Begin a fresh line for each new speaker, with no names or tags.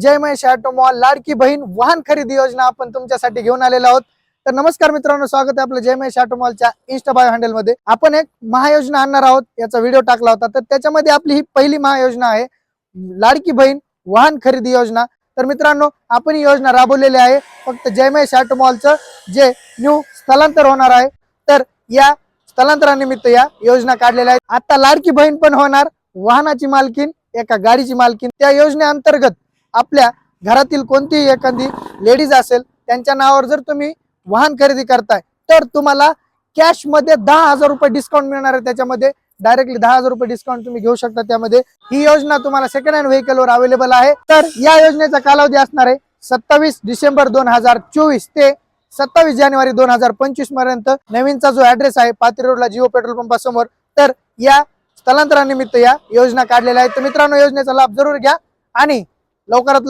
जय Mahesh auto mall Ladki Bahin वाहन खरेदी योजना आपण तुमच्यासाठी घेऊन आलेलो आहोत। तर नमस्कार मित्रांनो, स्वागत आहे आपलं जय महेश ऑटो मॉलच्या इंस्टा बायो हँडल मध्ये। आपण एक महायोजना आणणार आहोत, याचा व्हिडिओ टाकला होता। तर त्याच्यामध्ये आपली ही पहिली महायोजना आहे, लाडकी बहीण वाहन खरेदी योजना। तर मित्रांनो, आपण ही योजना राबवलेली आहे फक्त जय महेश ऑटो मॉलचं जे न्यू स्थलांतर होणार आहे, तर या स्थलांतरानिमित्त या योजना काढलेल्या आहेत। आता लाडकी बहीण पण होणार वाहनाची मालकीन, एका गाडीची मालकीन। त्या योजनेअंतर्गत आपल्या घरातील कोणतीही एखादी लेडीज असेल, त्यांच्या नावावर जर तुम्ही वाहन खरेदी करताय तर तुम्हाला कॅश मध्ये 10,000 रुपये डिस्काउंट मिळणार आहे। त्याच्यामध्ये डायरेक्टली 10,000 रुपये डिस्काउंट तुम्ही घेऊ शकता। त्यामध्ये ही योजना तुम्हाला सेकंड हँड व्हेकल वर अवेलेबल आहे। तर या योजनेचा कालावधी असणार आहे 27 डिसेंबर 2024 ते 27 जानेवारी 2025 पर्यंत। नवीनचा जो ऍड्रेस आहे पाथरी रोडला जिओ पेट्रोल पंपासमोर। तर या स्थलांतरानिमित्त या योजना काढलेल्या आहेत। तर मित्रांनो, योजनेचा लाभ जरूर घ्या आणि लवकरात लवकर